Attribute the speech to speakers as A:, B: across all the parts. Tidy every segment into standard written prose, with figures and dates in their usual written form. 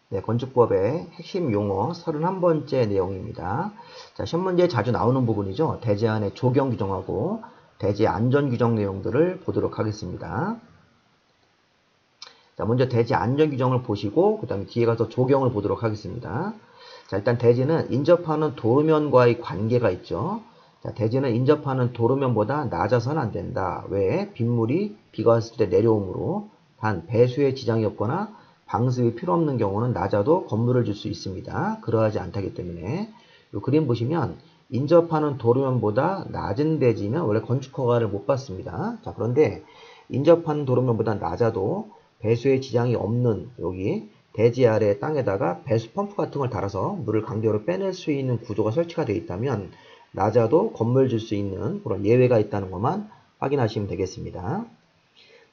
A: 네, 건축법의 핵심 용어 31번째 내용입니다. 자, 시험 문제에 자주 나오는 부분이죠. 대지안의 조경 규정하고 대지 안전 규정 내용들을 보도록 하겠습니다. 자, 먼저 대지 안전 규정을 보시고 그 다음에 뒤에 가서 조경을 보도록 하겠습니다. 자, 일단 대지는 인접하는 도로면과의 관계가 있죠. 자, 대지는 인접하는 도로면보다 낮아서는 안 된다. 왜? 빗물이 비가 왔을 때 내려오므로. 단 배수에 지장이 없거나 방수이 필요 없는 경우는 낮아도 건물을 줄 수 있습니다. 그러하지 않다기 때문에 이 그림 보시면 인접하는 도로면보다 낮은 대지면 원래 건축허가를 못 받습니다. 자, 그런데 인접하는 도로면보다 낮아도 배수에 지장이 없는 여기 대지 아래 땅에다가 배수 펌프 같은 걸 달아서 물을 강제로 빼낼 수 있는 구조가 설치가 되어 있다면 낮아도 건물 줄 수 있는 그런 예외가 있다는 것만 확인하시면 되겠습니다.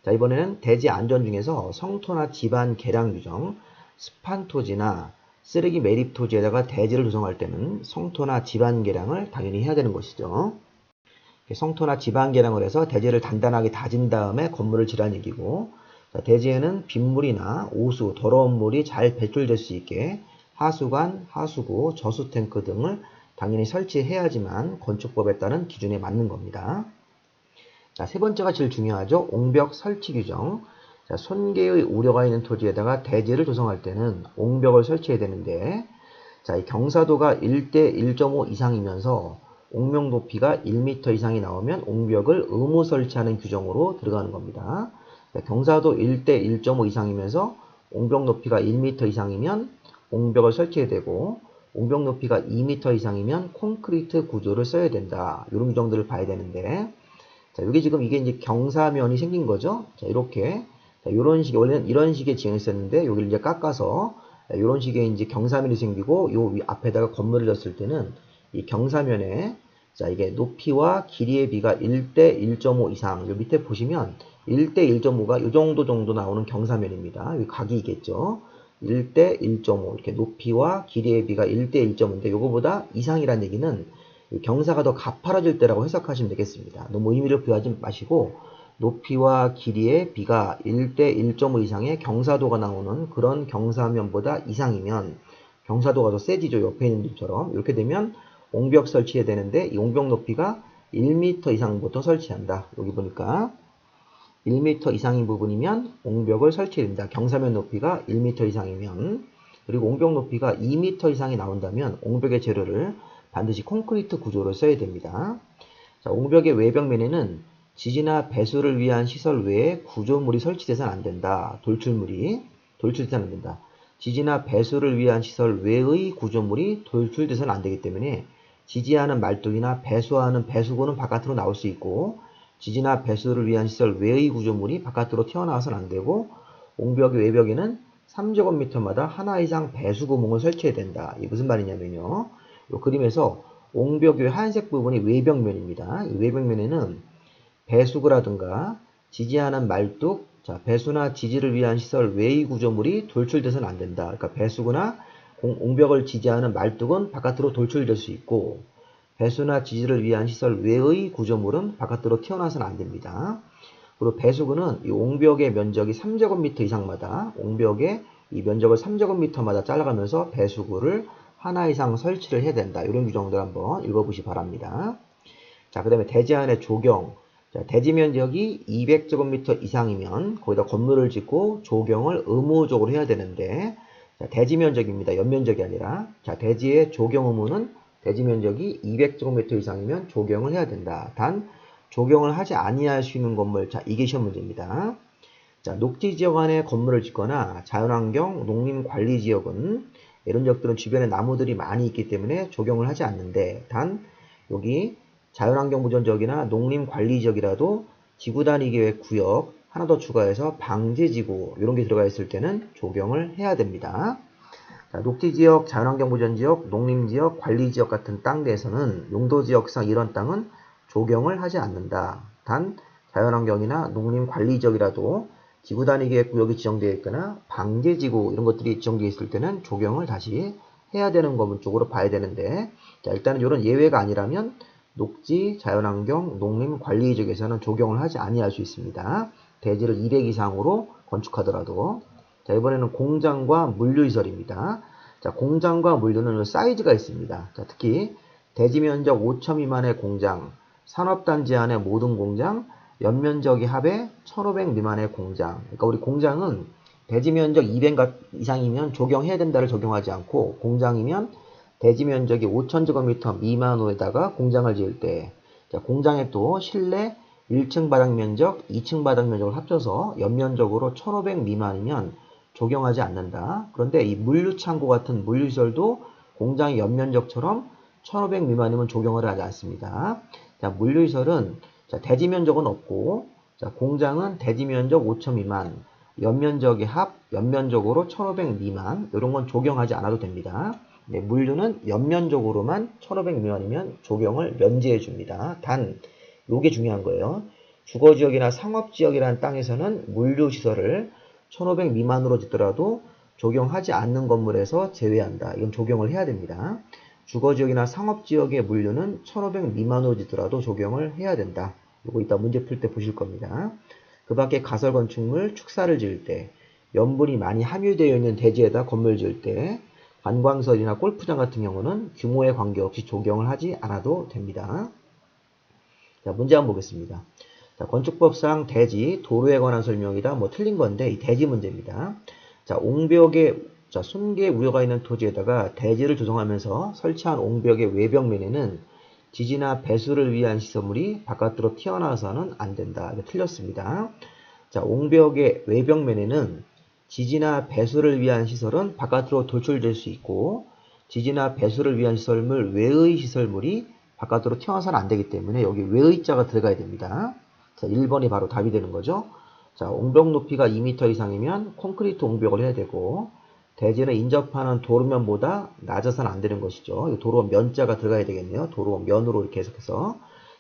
A: 자, 이번에는 대지 안전 중에서 성토나 지반 개량 규정, 습한 토지나 쓰레기 매립 토지에다가 대지를 조성할 때는 성토나 지반 개량을 당연히 해야 되는 것이죠. 성토나 지반 개량을 해서 대지를 단단하게 다진 다음에 건물을 지라는 얘기고, 자, 대지에는 빗물이나 오수, 더러운 물이 잘 배출될 수 있게 하수관, 하수구, 저수 탱크 등을 당연히 설치해야지만 건축법에 따른 기준에 맞는 겁니다. 자, 세 번째가 제일 중요하죠. 옹벽 설치 규정. 자, 손괴의 우려가 있는 토지에다가 대지를 조성할 때는 옹벽을 설치해야 되는데, 자, 이 경사도가 1대 1.5 이상이면서 옹벽 높이가 1m 이상이 나오면 옹벽을 의무 설치하는 규정으로 들어가는 겁니다. 자, 경사도 1대 1.5 이상이면서 옹벽 높이가 1m 이상이면 옹벽을 설치해야 되고, 옹벽 높이가 2m 이상이면 콘크리트 구조를 써야 된다. 이런 규정들을 봐야 되는데, 자, 이게 지금 이게 이제 경사면이 생긴 거죠. 자, 이렇게. 자, 이런 식, 원래는 이런 식의 지형이었는데, 여기를 이제 깎아서, 이런 식의 이제 경사면이 생기고, 요 앞에다가 건물을 졌을 때는, 이 경사면에, 자, 이게 높이와 길이의 비가 1대 1.5 이상, 요 밑에 보시면, 1대 1.5가 요 정도 나오는 경사면입니다. 여기 각이 있겠죠. 1대 1.5, 이렇게 높이와 길이의 비가 1대 1.5인데, 요거보다 이상이라는 얘기는, 경사가 더 가파라질 때라고 해석하시면 되겠습니다. 너무 의미를 부여하지 마시고 높이와 길이의 비가 1대 1.5 이상의 경사도가 나오는 그런 경사면보다 이상이면 경사도가 더 세지죠. 옆에 있는 것처럼. 이렇게 되면 옹벽 설치해야 되는데 이 옹벽 높이가 1m 이상부터 설치한다. 여기 보니까 1m 이상인 부분이면 옹벽을 설치해야 됩니다. 경사면 높이가 1m 이상이면, 그리고 옹벽 높이가 2m 이상이 나온다면 옹벽의 재료를 반드시 콘크리트 구조를 써야 됩니다. 자, 옹벽의 외벽면에는 지지나 배수를 위한 시설 외에 구조물이 설치돼서는 안 된다. 돌출돼서는 안 된다. 지지나 배수를 위한 시설 외의 구조물이 돌출돼서는 안 되기 때문에 지지하는 말뚝이나 배수하는 배수구는 바깥으로 나올 수 있고, 지지나 배수를 위한 시설 외의 구조물이 바깥으로 튀어나와서는 안 되고, 옹벽의 외벽에는 3제곱미터마다 하나 이상 배수 구멍을 설치해야 된다. 이게 무슨 말이냐면요. 이 그림에서 옹벽의 하얀색 부분이 외벽면입니다. 이 외벽면에는 배수구라든가 지지하는 말뚝, 자, 배수나 지지를 위한 시설 외의 구조물이 돌출돼서는 안 된다. 그러니까 배수구나 옹벽을 지지하는 말뚝은 바깥으로 돌출될 수 있고, 배수나 지지를 위한 시설 외의 구조물은 바깥으로 튀어나와서는 안 됩니다. 그리고 배수구는 이 옹벽의 면적이 3제곱미터 이상마다 옹벽의 이 면적을 3제곱미터마다 잘라가면서 배수구를 하나 이상 설치를 해야 된다. 이런 규정들 한번 읽어보시 바랍니다. 자, 그 다음에 대지 안의 조경. 자, 대지 면적이 200제곱미터 이상이면 거기다 건물을 짓고 조경을 의무적으로 해야 되는데, 자, 대지 면적입니다. 연면적이 아니라. 자, 대지의 조경 의무는 대지 면적이 200제곱미터 이상이면 조경을 해야 된다. 단 조경을 하지 아니할 수 있는 건물. 자, 이게 시험 문제입니다. 자, 녹지 지역 안에 건물을 짓거나 자연환경, 농림관리지역은 이런 지역들은 주변에 나무들이 많이 있기 때문에 조경을 하지 않는데, 단 여기 자연환경보전지역이나 농림관리지역이라도 지구단위계획 구역 하나 더 추가해서 방제지구 이런 게 들어가 있을 때는 조경을 해야 됩니다. 자, 녹지지역, 자연환경보전지역, 농림지역, 관리지역 같은 땅대에서는 용도지역상 이런 땅은 조경을 하지 않는다. 단 자연환경이나 농림관리지역이라도 지구단위계획 구역이 지정되어 있거나 방제지구 이런 것들이 지정되어 있을 때는 조경을 다시 해야 되는 부분 쪽으로 봐야 되는데, 자, 일단은 이런 예외가 아니라면 녹지, 자연환경, 농림관리지역에서는 조경을 하지 아니할 수 있습니다. 대지를 200 이상으로 건축하더라도. 자, 이번에는 공장과 물류시설입니다. 자, 공장과 물류는 사이즈가 있습니다. 자, 특히 대지면적 5천 미만의 공장, 산업단지 안의 모든 공장, 연면적이 합해 1500 미만의 공장. 그러니까 우리 공장은 대지면적 200 이상이면 적용해야 된다를 적용하지 않고, 공장이면 대지면적이 5000제곱미터 미만으로다가 공장을 지을 때, 자, 공장에 또 실내 1층 바닥면적, 2층 바닥면적을 합쳐서 연면적으로 1500 미만이면 적용하지 않는다. 그런데 이 물류창고 같은 물류시설도 공장의 연면적처럼 1500 미만이면 적용을 하지 않습니다. 자, 물류시설은 자, 대지면적은 없고, 자, 공장은 대지면적 5천 미만, 연면적의 합, 연면적으로 1500 미만, 이런 건 적용하지 않아도 됩니다. 네, 물류는 연면적으로만 1500 미만이면 적용을 면제해 줍니다. 단, 요게 중요한 거예요. 주거지역이나 상업지역이라는 땅에서는 물류시설을 1500 미만으로 짓더라도 적용하지 않는 건물에서 제외한다. 이건 적용을 해야 됩니다. 주거지역이나 상업지역의 물류는 1500 미만으로 짓더라도 적용을 해야 된다. 이거 이따 문제 풀 때 보실 겁니다. 그 밖에 가설건축물, 축사를 지을 때, 염분이 많이 함유되어 있는 대지에다 건물 지을 때, 관광설이나 골프장 같은 경우는 규모에 관계없이 적용을 하지 않아도 됩니다. 자, 문제 한번 보겠습니다. 자, 건축법상 대지, 도로에 관한 설명이다. 뭐 틀린 건데, 이 대지 문제입니다. 자, 옹벽에, 자, 순계 우려가 있는 토지에다가 대지를 조성하면서 설치한 옹벽의 외벽면에는 지지나 배수를 위한 시설물이 바깥으로 튀어나와서는 안 된다. 이거 틀렸습니다. 자, 옹벽의 외벽면에는 지지나 배수를 위한 시설은 바깥으로 돌출될 수 있고, 지지나 배수를 위한 시설물 외의 시설물이 바깥으로 튀어나와서는 안 되기 때문에 여기 외의 자가 들어가야 됩니다. 자, 1번이 바로 답이 되는 거죠. 자, 옹벽 높이가 2m 이상이면 콘크리트 옹벽을 해야 되고, 대지는 인접하는 도로면보다 낮아서는 안 되는 것이죠. 도로 면자가 들어가야 되겠네요. 도로 면으로 이렇게 해석해서.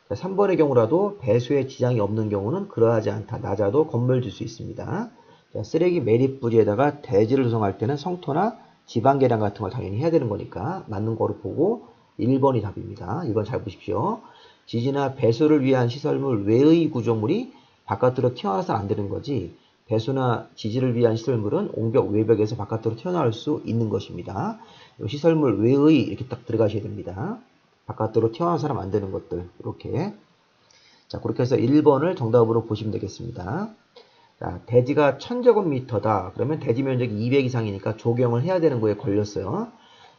A: 자, 3번의 경우라도 배수에 지장이 없는 경우는 그러하지 않다. 낮아도 건물 질 수 있습니다. 자, 쓰레기 매립 부지에다가 대지를 조성할 때는 성토나 지방 계량 같은 걸 당연히 해야 되는 거니까 맞는 거로 보고 1번이 답입니다. 1번 잘 보십시오. 지지나 배수를 위한 시설물 외의 구조물이 바깥으로 튀어나와서는 안 되는 거지, 배수나 지지를 위한 시설물은 옹벽 외벽에서 바깥으로 튀어나올 수 있는 것입니다. 시설물 외의 이렇게 딱 들어가셔야 됩니다. 바깥으로 튀어나와서는 안 되는 것들 이렇게. 자, 그렇게 해서 1번을 정답으로 보시면 되겠습니다. 자, 대지가 1000제곱미터다. 그러면 대지 면적이 200 이상이니까 조경을 해야 되는 거에 걸렸어요.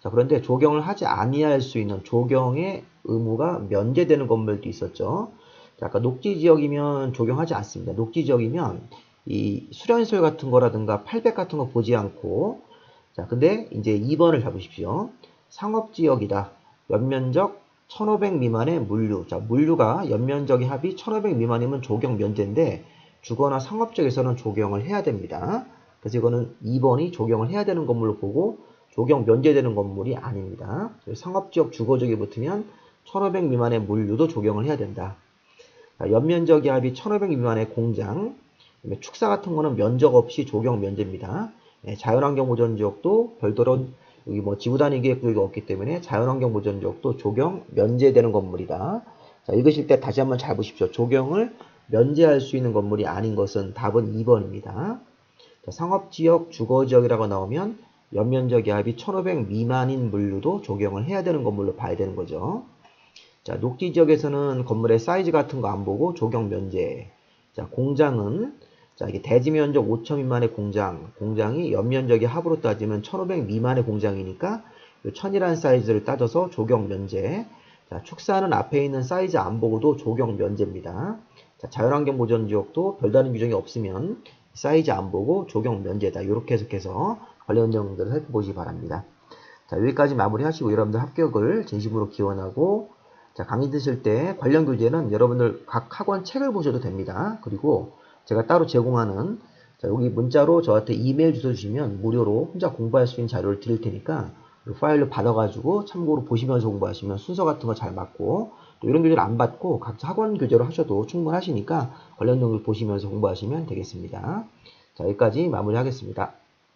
A: 자, 그런데 조경을 하지 아니할 수 있는 조경의 의무가 면제되는 건물도 있었죠. 자, 아까 녹지지역이면 조경하지 않습니다. 녹지지역이면 이 수련시설 같은 거라든가 800 같은 거 보지 않고, 자, 근데 이제 2번을 잡으십시오. 상업지역이다. 연면적 1500 미만의 물류. 자, 물류가 연면적의 합이 1500 미만이면 조경 면제인데, 주거나 상업지역에서는 조경을 해야 됩니다. 그래서 이거는 2번이 조경을 해야 되는 건물로 보고, 조경 면제되는 건물이 아닙니다. 상업지역 주거지역에 붙으면 1500 미만의 물류도 조경을 해야 된다. 자, 연면적의 합이 1500 미만의 공장, 축사 같은 거는 면적 없이 조경 면제입니다. 네, 자연환경 보전지역도 별도로 여기 뭐 지구단위 계획구역이 없기 때문에 자연환경 보전지역도 조경 면제되는 건물이다. 자, 읽으실 때 다시 한번 잘 보십시오. 조경을 면제할 수 있는 건물이 아닌 것은 답은 2번입니다. 자, 상업지역, 주거지역이라고 나오면 연면적의 합이 1500 미만인 물류도 조경을 해야 되는 건물로 봐야 되는 거죠. 자, 녹지지역에서는 건물의 사이즈 같은 거 안 보고 조경 면제. 자, 공장은 자, 이게 대지 면적 5천 미만의 공장이 연면적의 합으로 따지면 1500 미만의 공장이니까 1000이라는 사이즈를 따져서 조경 면제. 자, 축사는 앞에 있는 사이즈 안 보고도 조경 면제입니다. 자, 자연환경 보전지역도 별다른 규정이 없으면 사이즈 안 보고 조경 면제다. 이렇게 해석해서 관련 내용들을 살펴보시기 바랍니다. 자, 여기까지 마무리하시고 여러분들 합격을 진심으로 기원하고, 자, 강의 드실 때 관련 교재는 여러분들 각 학원 책을 보셔도 됩니다. 그리고 제가 따로 제공하는, 자, 여기 문자로 저한테 이메일 주소 주시면 무료로 혼자 공부할 수 있는 자료를 드릴 테니까 파일로 받아가지고 참고로 보시면서 공부하시면 순서 같은 거 잘 맞고, 또 이런 교재를 안 받고 각자 학원 교재로 하셔도 충분하시니까 관련 내용을 보시면서 공부하시면 되겠습니다. 자, 여기까지 마무리하겠습니다.